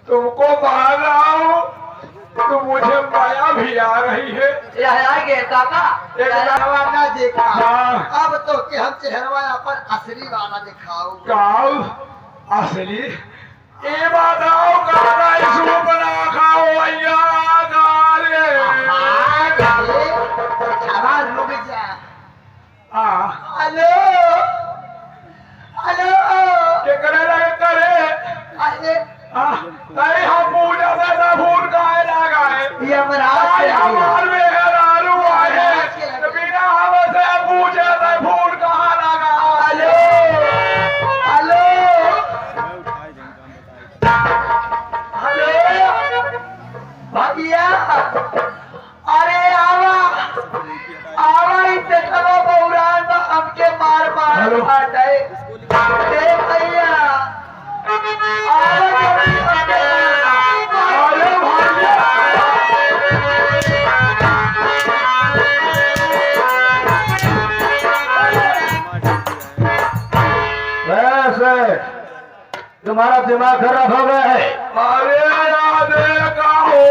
तुमको मान रहा हूँ तो मुझे माया भी आ रही है। आएंगे काका चेहरवा ना देखा। हाँ। अब तो कि हम चेहरवा अपन असली वाला दिखाओ। काऊ असली ये बताओ काका इसको बना खाओ भैया गाले। रुक जा। हेलो हेलो के करे लगे करे अरे नहीं हम पूजा से ना फूल गाए ना गाए ये हमारे में हरारू आए बिना हमसे पूजे से फूल कहाँ लगा। हेलो हेलो हेलो भैया अरे आवा आवा इतने करो बौरान में हमके मार मार हटाए ए भैया आवा तुम्हारा दिमाग खराब हो गया है। अरे राधे का हो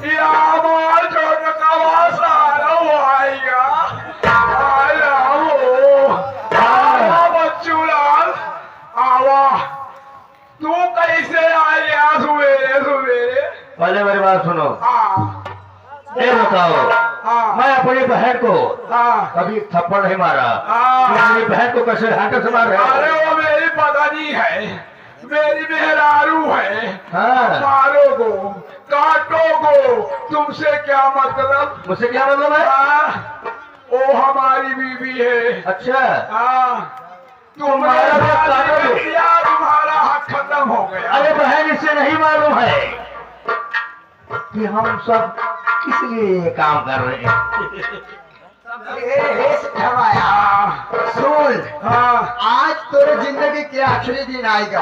या मार छोड़ का वासारा आएगा आया हो आवा बच्चू लाल आवा तू कैसे आया सवेरे सवेरे। पहले मेरी बात सुनो। ये बताओ मैं अपनी बहन को कभी थप्पड़ नहीं मारा। मेरी बहन को कैसे हाथ से मार रहे? अरे वो मेरी पत्नी है मेरी मेहरारू है। हाँ। मारो गो काटो गो तुमसे क्या मतलब। मुझसे क्या मतलब है? वो हमारी बीवी है। अच्छा तुम्हारा काटोगे? तुम्हारा हक खत्म हो गया। अरे बहन इसे नहीं मालूम है कि हम सब किस लिए ये काम कर रहे हैं। सुन आज तेरे जिंदगी के आखिरी दिन आएगा।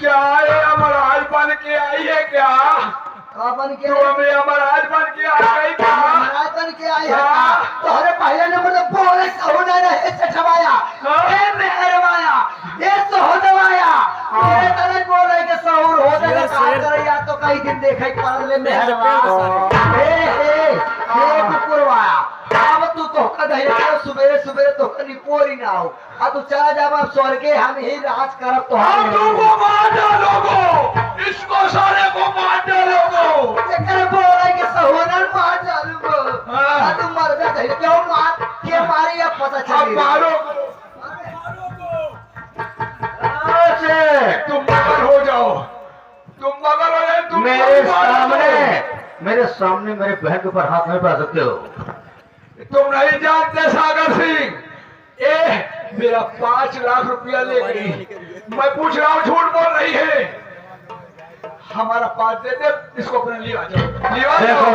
क्या ये अमराज बन के आई है क्या? बन के हमें अमराज बन के आ गई क्या? महाराज बन के आई है तोहरे पहले नंबर तो बोले होना रहे छवाया ए मेहरवाया ए सोहदवाया मेरे तरह बोल रहे के सहूर हो जाएगा कहां करैया तो कई दिन देखे कर ले मेहरवा ए कुकुरवाया अब तू तो कदे सुबेरे सुबेरे तो कनी पोरी ना हो आ तू चला जा अब स्वर्गे हम ही राज करब तो हम तुमको मार डालोगो इसको सारे को मार डालोगो। एकर बोल रहे के सहूरन मार डालूगो आ तू मर जा कहीं क्यों मार के मारी अब पता चली मारो तुम मगर हो जाओ तुम मगर हो जाए। तुम मेरे सामने मेरे बहन के ऊपर हाथ नहीं पा सकते हो। तुम नहीं जानते सागर सिंह मेरा 5 लाख रुपया ले गई। मैं पूछ रहा हूँ झूठ बोल रही है। हमारा 5 दे दे इसको अपने लिया जाओ लिया जाओ।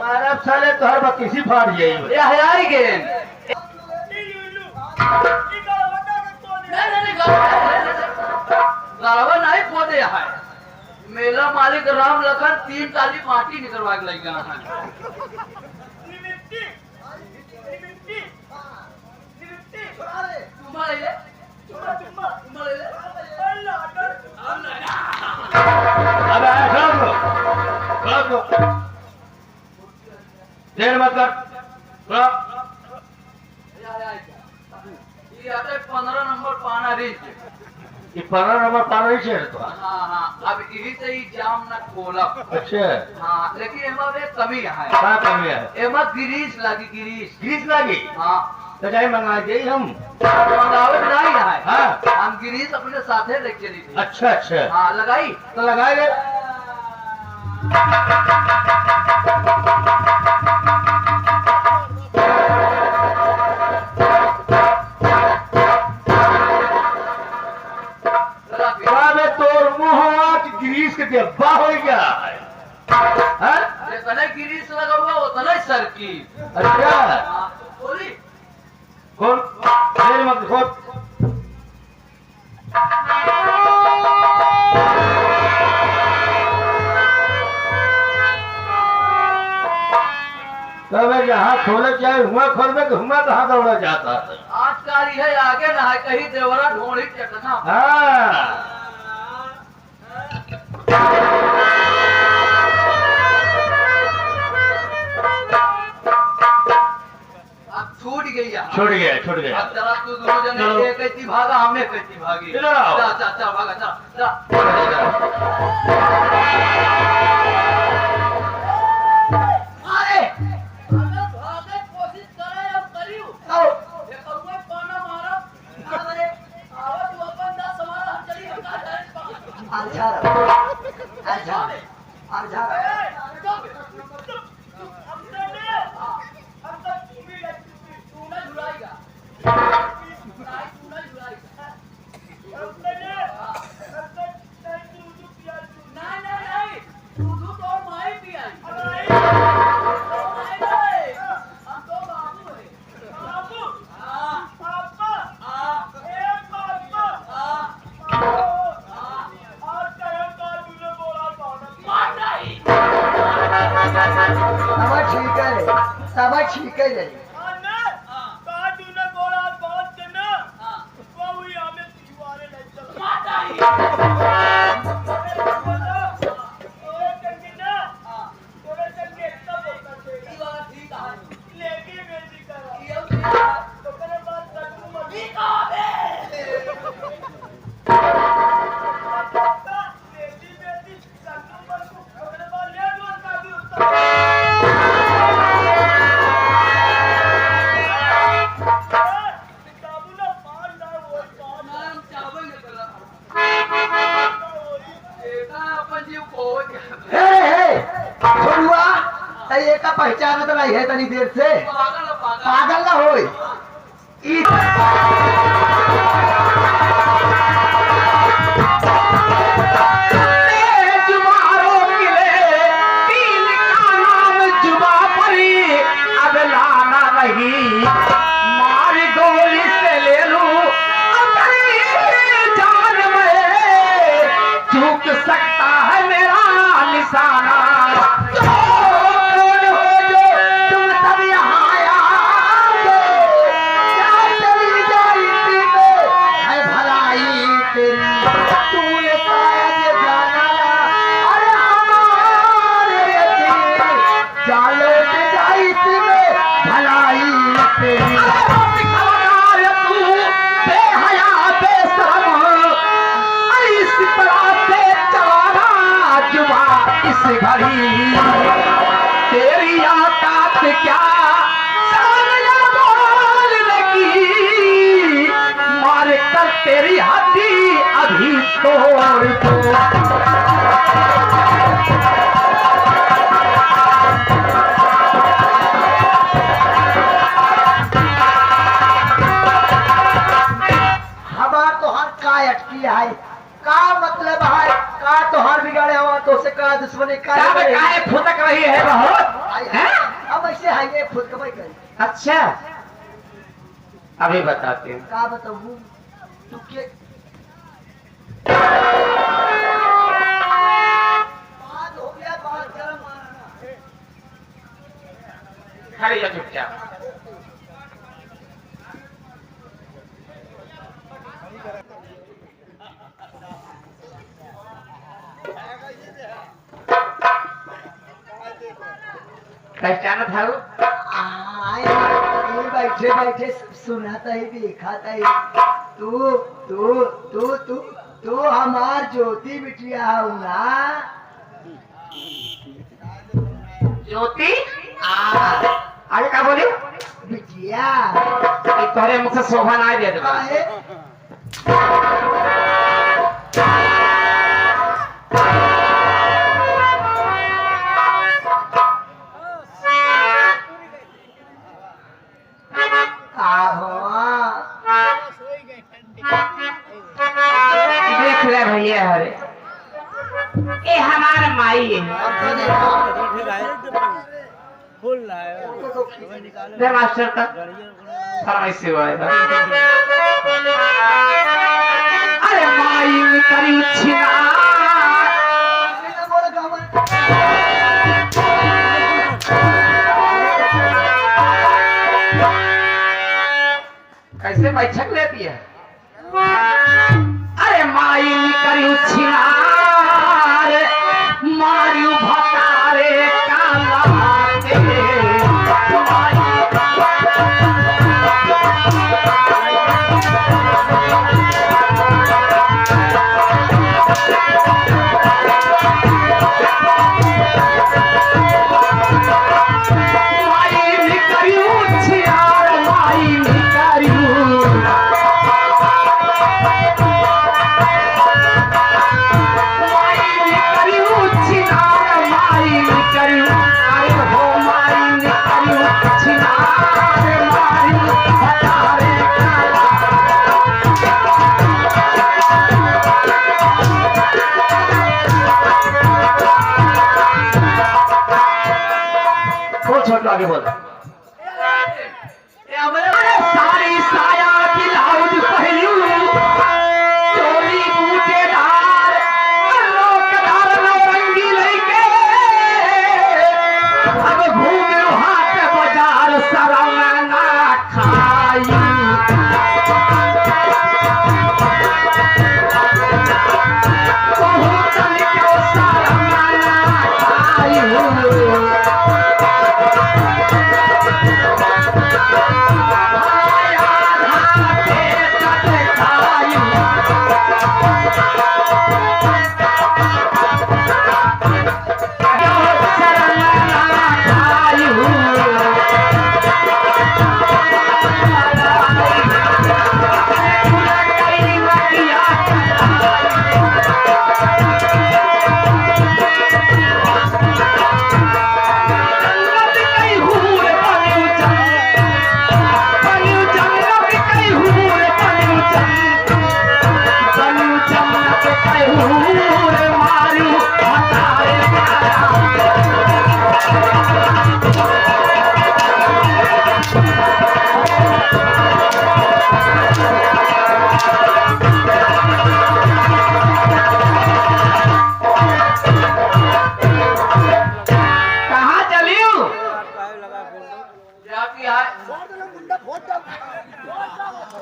हमारा साले तो हर वक्त किसी फाड़ जाई ये हयाई गेन गड़बड़ नहीं खोदे है मेरा मालिक राम लखन 3 टाली माटी निकलवा के लग गया है अब देर मत कर थोड़ा 15 नंबर पाना रीच ये 15 नंबर पाना ही चाहिए तो हाँ अब यही से ही जाम न खोला अच्छा हाँ लेकिन एमा में कमी है क्या कमी है एमा गिरीश लगी गिरीश ग्रीस लगी हाँ तो जाए मंगा दे हम मंगावत नहीं है हाँ। हम गिरीश अपने साथे लेके चली थी अच्छा अच्छा हाँ लगाई तो लगाएंगे तोर मुँह ग्रीस के डिब्बा हो गया हाँ? जितने गिरीश लगा हुआ उतना ही सर की अच्छा बोली खोल देर मत खोल तब जहाँ खोले चाहे हुआ खोल में हुआ कहाँ दौड़ा जाता है आज का है आगे ना है कहीं देवरा ढोड़ी चटना हाँ अब छूट गई है छूट गया अब जरा तू दोनों जने चलो। एक कैसी भागा हमें कैसी भागी इधर आओ। चल भागा चल अरे भागे कोशिश करे अब करियो ये कौवा पाना मारा अरे आवाज अपन दा सवाल हम चली हम का जाए सब ठीक है पहचानत नहीं है तनी देर से पागल ना होई मारी गोली से ले लू अपनी जान में झुक सकता है मेरा निशाना तेरी औकात क्या सामने बोलने की मार कर तेरी हड्डी अभी तोड़ दो हमार तो हर का अटकी है का मतलब है का तो हर बिगाड़े हुआ तो से का दुश्मनी का फुदक रही है बहुत के फुदकबाई करी। अच्छा अभी बताते हैं। का बताऊं तू के बात हो गया, बात कर मारना। खड़ी जा चुपचाप। पहचान था वो? आए बैठे बैठे सब सुनाता ही दिखाता ही। तू तू तू तू तू हमार ज्योति बिटिया हूँ ना। ज्योति आगे का बोली बिटिया तोहरे मुख से शोभा ना दे दे। काहे? देख ले भैया हरे ये हमारा माई है। दे मास्टर का फरमाइश से हुआ है। अरे माई करी छिना कैसे बैठक लेती है। अरे माई करी छिनार मारियो भतारे काला दे आगे बोल। सारी साया ब्लाउज पहलू चोली बूटेदार लोकदार नौरंगी लइके अब घूमे हाट बाजार सरंगा खाई बहुत निको सरंगा खाई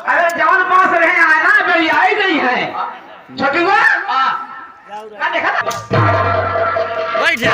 अरे जवान पास रहे हैं ना गई आई गई है छोटी हुआ देखा बैठ जा।